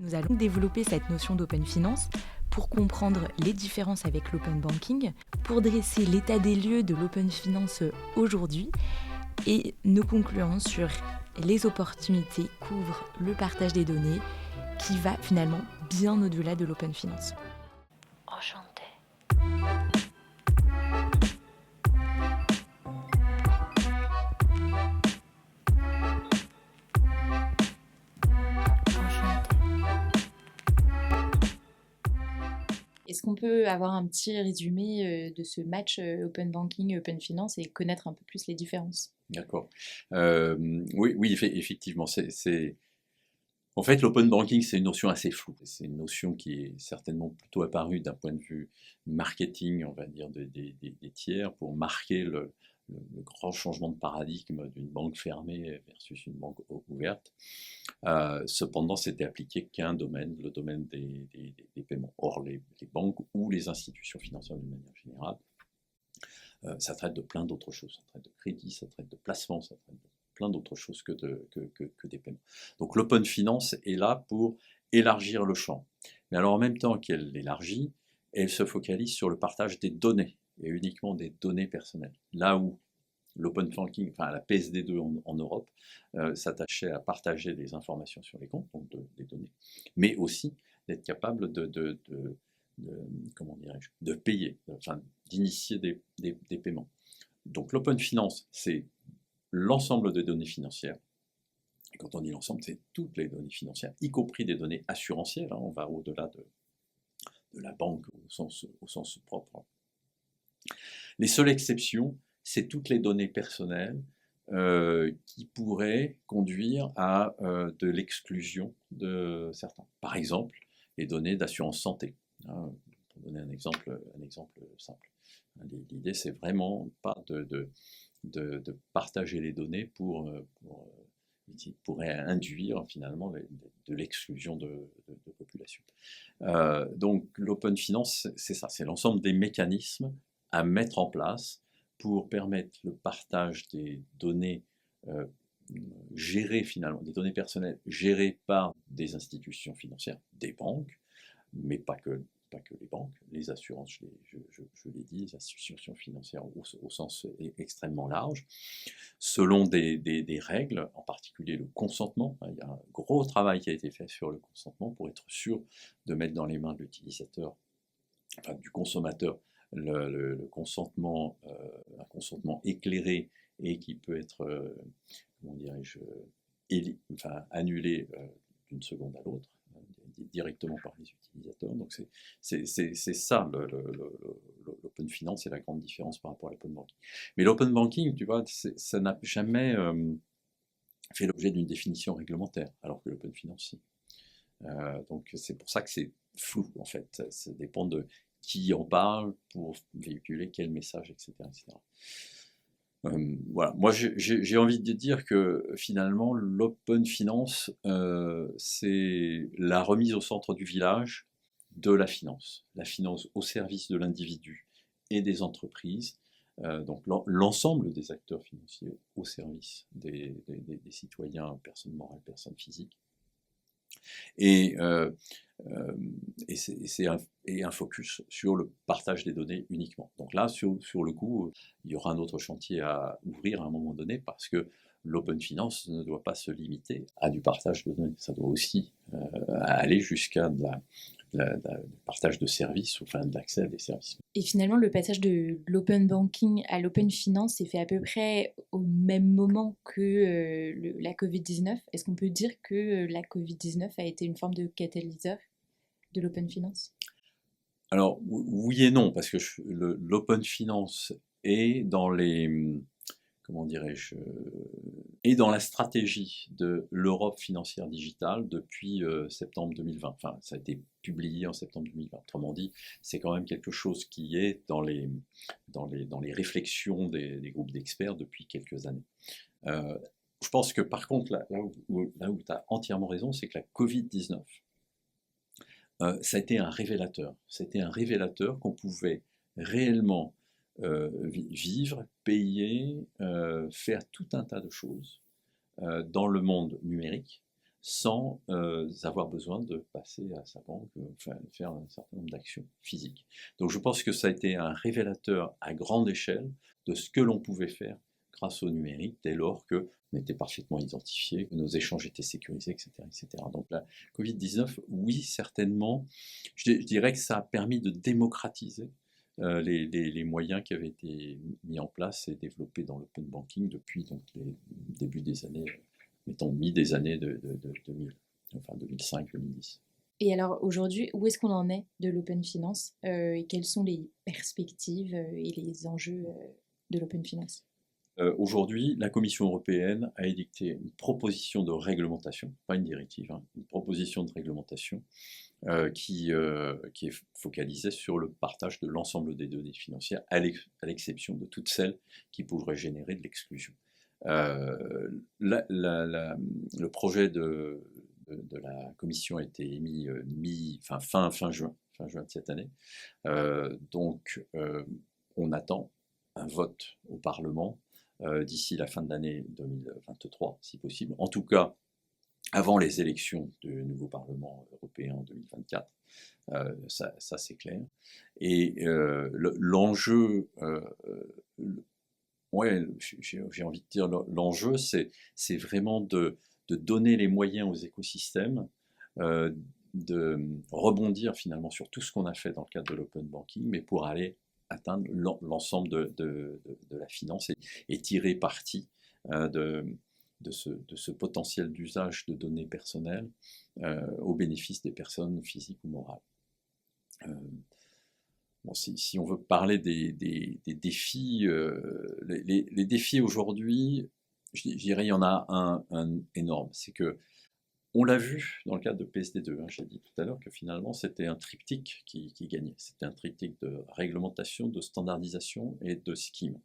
Nous allons développer cette notion d'open finance pour comprendre les différences avec l'open banking, pour dresser l'état des lieux de l'open finance aujourd'hui et nos conclusions sur les opportunités qu'ouvre le partage des données qui va finalement bien au-delà de l'open finance. Enchantée. Est-ce qu'on peut avoir un petit résumé de ce match open banking, open finance et connaître un peu plus les différences? D'accord. Oui, effectivement, en fait, l'open banking, c'est une notion assez floue. C'est une notion qui est certainement plutôt apparue d'un point de vue marketing, on va dire, des tiers, pour marquer le grand changement de paradigme d'une banque fermée versus une banque ouverte. Cependant, c'était appliqué qu'à un domaine, le domaine des paiements. Or, les banques ou les institutions financières d'une manière générale, ça traite de plein d'autres choses. Ça traite de crédit, ça traite de placement, ça traite de plein d'autres choses que des paiements. Donc l'open finance est là pour élargir le champ. Mais alors en même temps qu'elle l'élargit, elle se focalise sur le partage des données, et uniquement des données personnelles. Là où l'open banking, enfin la PSD2 en Europe, s'attachait à partager des informations sur les comptes, donc des données, mais aussi d'être capable comment dirais-je, de payer, enfin d'initier des paiements. Donc l'open finance, c'est l'ensemble des données financières. Et quand on dit l'ensemble, c'est toutes les données financières, y compris des données assurantielles. On va au-delà de la banque au sens propre. Les seules exceptions, c'est toutes les données personnelles qui pourraient conduire à de l'exclusion de certains. Par exemple, les données d'assurance santé. Pour donner un exemple simple. L'idée, c'est vraiment pas de partager les données qui pourrait induire finalement de l'exclusion de population. Donc l'open finance, c'est ça, c'est l'ensemble des mécanismes à mettre en place pour permettre le partage des données gérées finalement, des données personnelles gérées par des institutions financières, des banques, mais pas que les banques, les assurances, je l'ai dit, les institutions financières au sens extrêmement large, selon des règles, en particulier le consentement. Il y a un gros travail qui a été fait sur le consentement pour être sûr de mettre dans les mains de l'utilisateur, enfin du consommateur, le consentement, un consentement éclairé et qui peut être, comment dirais-je, annulé d'une seconde à l'autre, directement par les utilisateurs. Donc c'est ça l'open finance, c'est la grande différence par rapport à l'open banking. Mais l'open banking, tu vois, ça n'a jamais fait l'objet d'une définition réglementaire, alors que l'open finance, si. Donc c'est pour ça que c'est flou, en fait. Ça dépend de qui en parle pour véhiculer quel message, etc. Voilà, moi j'ai envie de dire que finalement l'open finance, c'est la remise au centre du village de la finance au service de l'individu et des entreprises, donc l'ensemble des acteurs financiers au service des citoyens, personnes morales, personnes physiques. Et c'est un focus sur le partage des données uniquement. Donc là, sur le coup, il y aura un autre chantier à ouvrir à un moment donné, parce que l'open finance ne doit pas se limiter à du partage de données. Ça doit aussi aller jusqu'à du partage de services, ou enfin de l'accès à des services. Et finalement, le passage de l'open banking à l'open finance s'est fait à peu près au même moment que la Covid-19. Est-ce qu'on peut dire que la Covid-19 a été une forme de catalyseur de l'open finance? Alors oui et non, parce que l'open finance est dans comment dirais-je, est dans la stratégie de l'Europe financière digitale depuis septembre 2020. Enfin, ça a été publié en septembre 2020. Autrement dit, c'est quand même quelque chose qui est dans les réflexions des groupes d'experts depuis quelques années. Je pense que par contre, là où tu as entièrement raison, c'est que la Covid-19, ça a été un révélateur. C'était un révélateur qu'on pouvait réellement vivre, payer, faire tout un tas de choses dans le monde numérique, sans avoir besoin de passer à sa banque, enfin, faire un certain nombre d'actions physiques. Donc je pense que ça a été un révélateur à grande échelle de ce que l'on pouvait faire grâce au numérique dès lors qu'on était parfaitement identifié, que nos échanges étaient sécurisés, etc. etc. Donc la Covid-19, oui, certainement, je dirais que ça a permis de démocratiser les moyens qui avaient été mis en place et développés dans l'open banking depuis donc, les débuts des années, mettons, mi des années de 2000, enfin 2005-2010. Et alors aujourd'hui, où est-ce qu'on en est de l'open finance et quelles sont les perspectives et les enjeux de l'open finance? Aujourd'hui, la Commission européenne a édicté une proposition de réglementation, pas une directive, hein, une proposition de réglementation qui est focalisée sur le partage de l'ensemble des données financières, à l'exception de toutes celles qui pourraient générer de l'exclusion. Le projet de la Commission a été émis fin juin de cette année. Donc, on attend un vote au Parlement d'ici la fin de l'année 2023, si possible. En tout cas, avant les élections du nouveau Parlement européen en 2024. Ça c'est clair. Et l'enjeu, ouais, j'ai envie de dire, l'enjeu, c'est vraiment de donner les moyens aux écosystèmes de rebondir finalement sur tout ce qu'on a fait dans le cadre de l'open banking, mais pour aller atteindre l'ensemble de la finance et tirer parti de ce potentiel d'usage de données personnelles au bénéfice des personnes physiques ou morales. Bon, si on veut parler des défis, les défis aujourd'hui, je dirais il y en a un énorme, c'est que on l'a vu dans le cadre de PSD2, hein, j'ai dit tout à l'heure que finalement c'était un triptyque qui gagnait. C'était un triptyque de réglementation, de standardisation et de scheme.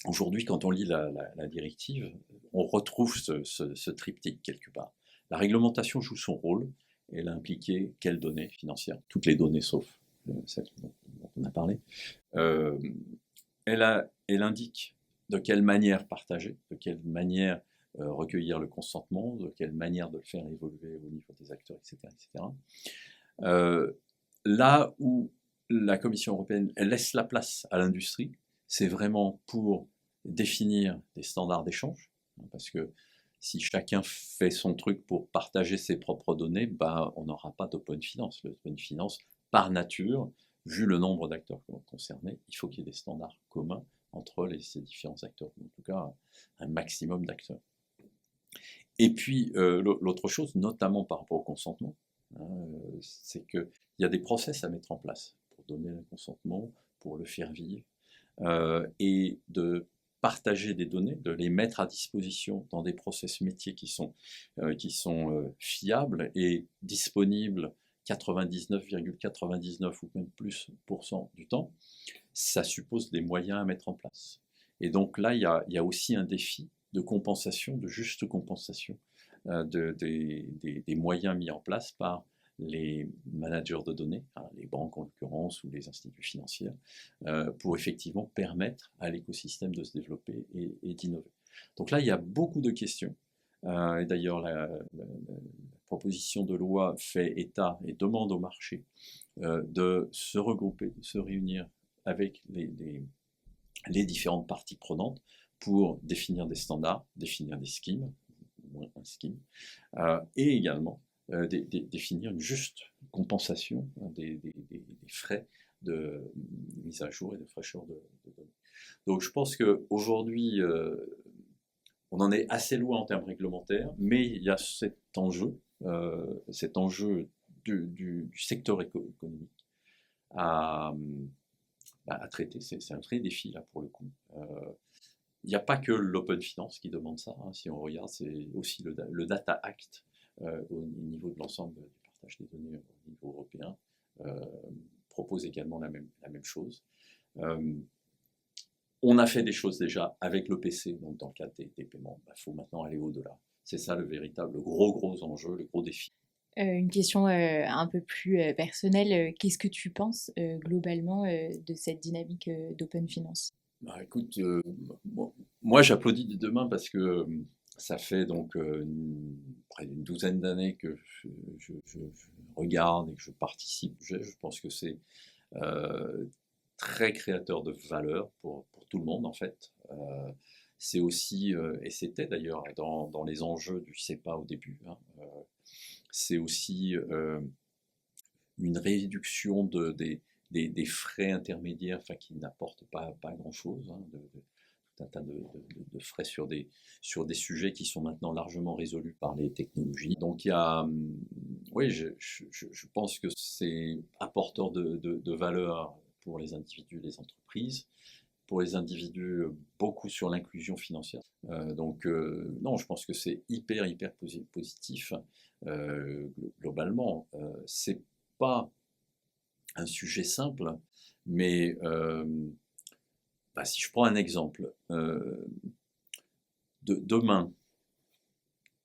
Aujourd'hui, quand on lit la directive, on retrouve ce triptyque quelque part. La réglementation joue son rôle, et elle a impliqué quelles données financières? Toutes les données sauf celles dont on a parlé. Elle indique de quelle manière partager, de quelle manière recueillir le consentement, de quelle manière de le faire évoluer au niveau des acteurs, etc. etc. Là où la Commission européenne elle laisse la place à l'industrie, c'est vraiment pour définir des standards d'échange, parce que si chacun fait son truc pour partager ses propres données, bah, on n'aura pas d'open finance. L'open finance, par nature, vu le nombre d'acteurs concernés, il faut qu'il y ait des standards communs entre ces différents acteurs, en tout cas un maximum d'acteurs. Et puis l'autre chose, notamment par rapport au consentement, hein, c'est qu'il y a des process à mettre en place pour donner un consentement, pour le faire vivre, et de partager des données, de les mettre à disposition dans des process métiers qui sont fiables et disponibles 99,99 ou même plus % du temps, ça suppose des moyens à mettre en place. Et donc là, il y a aussi un défi de compensation, de juste compensation des moyens mis en place par les managers de données, hein, les banques en l'occurrence ou les instituts financiers, pour effectivement permettre à l'écosystème de se développer et d'innover. Donc là, il y a beaucoup de questions. Et d'ailleurs, la proposition de loi fait état et demande au marché de se regrouper, de se réunir avec les différentes parties prenantes pour définir des standards, définir des schemes, un scheme, et également définir une juste compensation des frais de mise à jour et de fraîcheur de données. Donc je pense qu'aujourd'hui, on en est assez loin en termes réglementaires, mais il y a cet enjeu du secteur économique à traiter. C'est un vrai défi là pour le coup. Il n'y a pas que l'open finance qui demande ça, hein. Si on regarde, c'est aussi le Data Act au niveau de l'ensemble du partage des données au niveau européen propose également la même chose. On a fait des choses déjà avec l'EPC, donc dans le cadre des paiements. Il faut maintenant aller au-delà. C'est ça le véritable gros enjeu, le gros défi. Une question un peu plus personnelle. Qu'est-ce que tu penses globalement de cette dynamique d'open finance? Bah, écoute, moi j'applaudis des deux mains parce que Ça fait donc près d'une douzaine d'années que je regarde et que je participe. Je pense que c'est très créateur de valeur pour tout le monde en fait. C'est aussi, et c'était d'ailleurs dans les enjeux du CEPA au début, hein, c'est aussi une réduction des frais intermédiaires, enfin, qui n'apportent pas grand-chose, hein, tout un tas de frais sur des sujets qui sont maintenant largement résolus par les technologies. Donc il y a, oui, je pense que c'est apporteur de valeur pour les individus, les entreprises. Pour les individus, beaucoup sur l'inclusion financière. Non, je pense que c'est hyper positif. Globalement, c'est pas un sujet simple, mais si je prends un exemple, demain,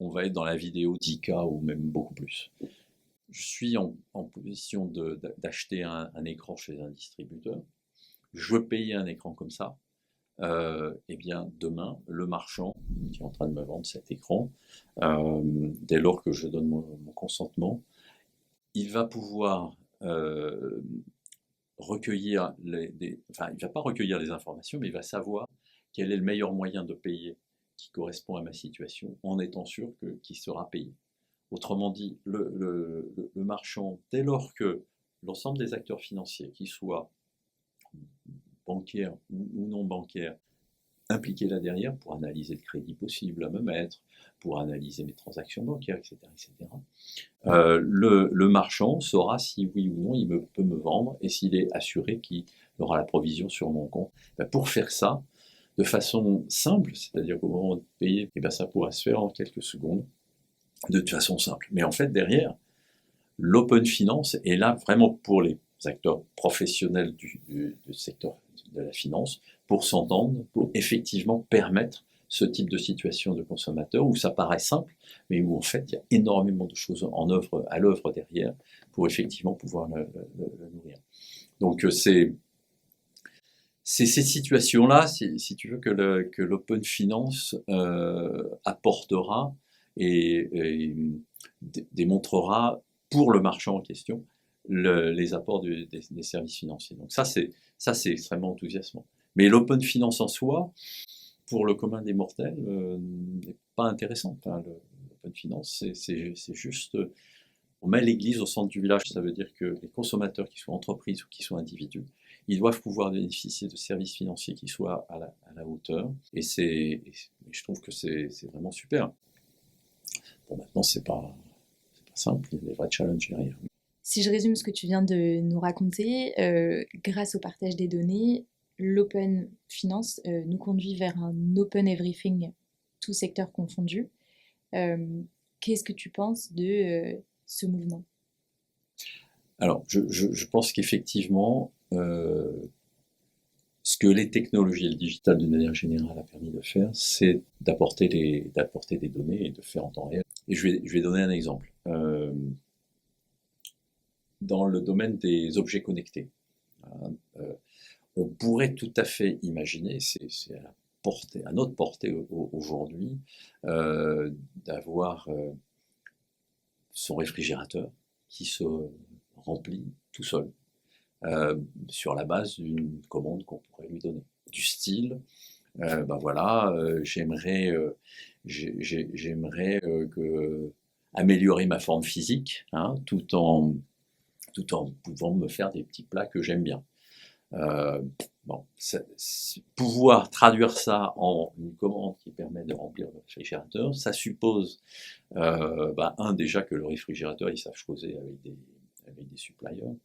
on va être dans la vidéo 10K ou même beaucoup plus. Je suis en position d'acheter un écran chez un distributeur. Je veux payer un écran comme ça. Eh bien, demain, le marchand qui est en train de me vendre cet écran, dès lors que je donne mon consentement, il va pouvoir recueillir il ne va pas recueillir les informations, mais il va savoir quel est le meilleur moyen de payer qui correspond à ma situation, en étant sûr qu'il sera payé. Autrement dit, le marchand, dès lors que l'ensemble des acteurs financiers, qu'ils soient bancaires ou non bancaires, impliqués là derrière pour analyser le crédit possible à me mettre, pour analyser mes transactions bancaires, etc. Le marchand saura si oui ou non il peut me vendre et s'il est assuré qu'il aura la provision sur mon compte. Pour faire ça, de façon simple, c'est-à-dire qu'au moment de payer, ça pourra se faire en quelques secondes, de façon simple. Mais en fait, derrière, l'open finance est là vraiment pour les acteurs professionnels du secteur de la finance, pour s'entendre, pour effectivement permettre ce type de situation de consommateur où ça paraît simple, mais où en fait il y a énormément de choses à l'œuvre derrière pour effectivement pouvoir le nourrir. Donc c'est ces situations-là, si tu veux, que l'open finance apportera et démontrera pour le marchand en question les apports des services financiers. Donc ça c'est extrêmement enthousiasmant. Mais l'open finance en soi, pour le commun des mortels, n'est pas intéressant. Enfin, l'open finance, c'est juste, on met l'église au centre du village. Ça veut dire que les consommateurs, qui soient entreprises ou qui soient individus, ils doivent pouvoir bénéficier de services financiers qui soient à la hauteur. Et je trouve que c'est vraiment super. Bon, maintenant, c'est pas simple, il y a des vrais challenges derrière. Si je résume ce que tu viens de nous raconter, grâce au partage des données, l'open finance nous conduit vers un open everything, tout secteur confondu. Qu'est-ce que tu penses de ce mouvement? Alors, je pense qu'effectivement, ce que les technologies et le digital d'une manière générale a permis de faire, c'est d'apporter des données et de faire en temps réel. Et je vais donner un exemple. Dans le domaine des objets connectés, on pourrait tout à fait imaginer, c'est à notre portée aujourd'hui, d'avoir son réfrigérateur qui se remplit tout seul, sur la base d'une commande qu'on pourrait lui donner. Du style, j'aimerais améliorer ma forme physique, hein, tout en pouvant me faire des petits plats que j'aime bien. Pouvoir traduire ça en une commande qui permet de remplir le réfrigérateur, ça suppose déjà que le réfrigérateur il sache causer avec des suppliers,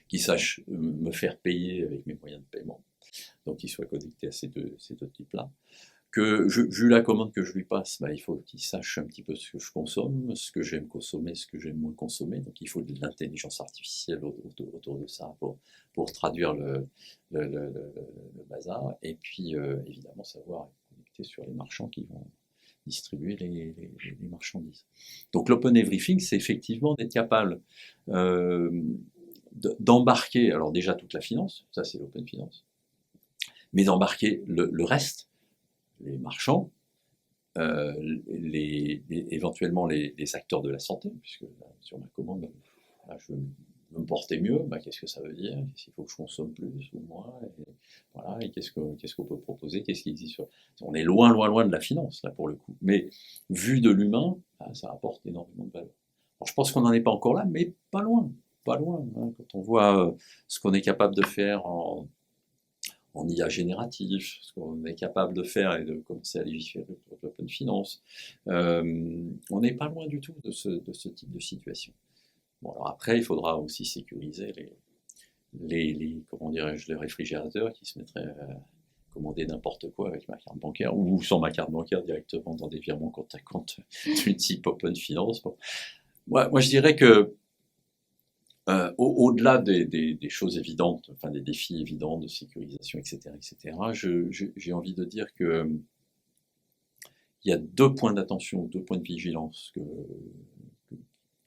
qui sache me faire payer avec mes moyens de paiement, donc qu'il soit connecté à ces deux types-là. Que vu la commande que je lui passe, il faut qu'il sache un petit peu ce que je consomme, ce que j'aime consommer, ce que j'aime moins consommer. Donc il faut de l'intelligence artificielle autour de ça pour traduire le bazar. Et puis évidemment savoir être connecté sur les marchands qui vont distribuer les marchandises. Donc l'open everything, c'est effectivement d'être capable d'embarquer, alors déjà toute la finance, ça c'est l'open finance, mais d'embarquer le reste, les marchands, éventuellement les acteurs de la santé, puisque sur ma commande, là, je veux me porter mieux, qu'est-ce que ça veut dire? S'il faut que je consomme plus ou moins, et voilà, et qu'est-ce qu'on peut proposer? Qu'est-ce qui existe? On est loin, loin, loin de la finance, là, pour le coup. Mais vu de l'humain, ça apporte énormément de valeur. Alors, je pense qu'on n'en est pas encore là, mais pas loin, pas loin. Quand on voit ce qu'on est capable de faire en IA génératif, ce qu'on est capable de faire et de commencer à légiférer pour l'open finance, on n'est pas loin du tout de ce type de situation. Bon, alors après, il faudra aussi sécuriser comment dirais-je, les réfrigérateurs qui se mettraient à commander n'importe quoi avec ma carte bancaire ou sans ma carte bancaire directement dans des virements compte à compte du type Open Finance. Bon. Moi, je dirais que au-delà des choses évidentes, enfin des défis évidents de sécurisation, etc., j'ai envie de dire que il y a 2 points d'attention, 2 points de vigilance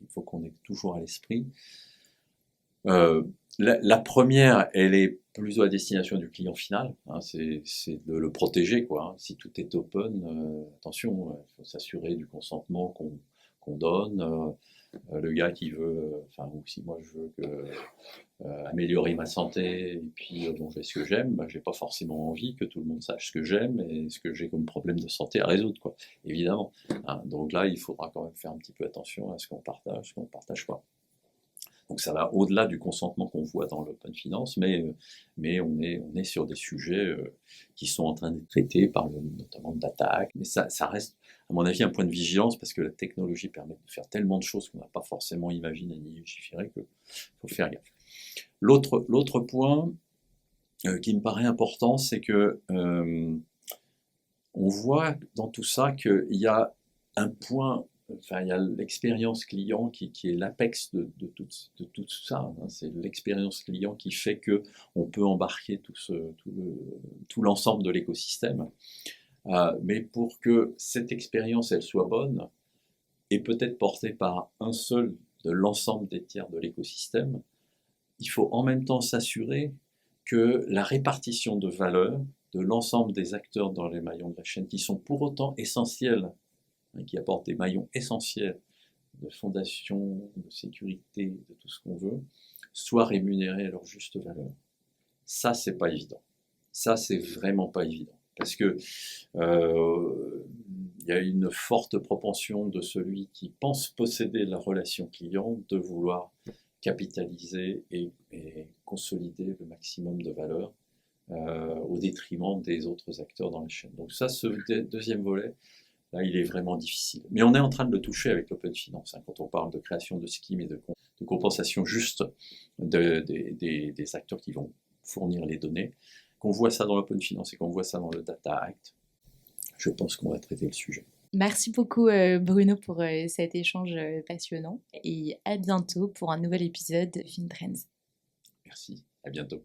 il faut qu'on ait toujours à l'esprit. La première, elle est plutôt à destination du client final, c'est de le protéger, quoi. Si tout est open, attention, il faut s'assurer du consentement qu'on donne. Le gars qui veut, ou si moi je veux améliorer ma santé et puis manger ce que j'aime, j'ai pas forcément envie que tout le monde sache ce que j'aime et ce que j'ai comme problème de santé à résoudre, quoi. Évidemment. Donc là, il faudra quand même faire un petit peu attention à ce qu'on partage pas. Donc ça va au-delà du consentement qu'on voit dans l'open finance, mais on est sur des sujets qui sont en train d'être traités par notamment d'attaques. Mais ça reste, à mon avis, un point de vigilance parce que la technologie permet de faire tellement de choses qu'on n'a pas forcément imaginé ni légiféré qu'il faut faire gaffe. L'autre point qui me paraît important, c'est que on voit dans tout ça qu'il y a un point. Il y a l'expérience client qui est l'apex de tout ça. C'est l'expérience client qui fait que on peut embarquer tout l'ensemble de l'écosystème. Mais pour que cette expérience elle soit bonne et peut-être portée par un seul de l'ensemble des tiers de l'écosystème, il faut en même temps s'assurer que la répartition de valeur de l'ensemble des acteurs dans les maillons de la chaîne, qui sont pour autant essentiels, qui apportent des maillons essentiels de fondation, de sécurité, de tout ce qu'on veut, soient rémunérés à leur juste valeur. Ça, c'est pas évident. Ça, c'est vraiment pas évident. Parce que y a une forte propension de celui qui pense posséder la relation client de vouloir capitaliser et consolider le maximum de valeur au détriment des autres acteurs dans la chaîne. Donc ça, ce deuxième volet, là, il est vraiment difficile. Mais on est en train de le toucher avec l'open finance, quand on parle de création de schemes et de compensation juste des acteurs qui vont fournir les données. Qu'on voit ça dans l'open finance et qu'on voit ça dans le Data Act, je pense qu'on va traiter le sujet. Merci beaucoup Bruno pour cet échange passionnant et à bientôt pour un nouvel épisode de FinTrends. Merci, à bientôt.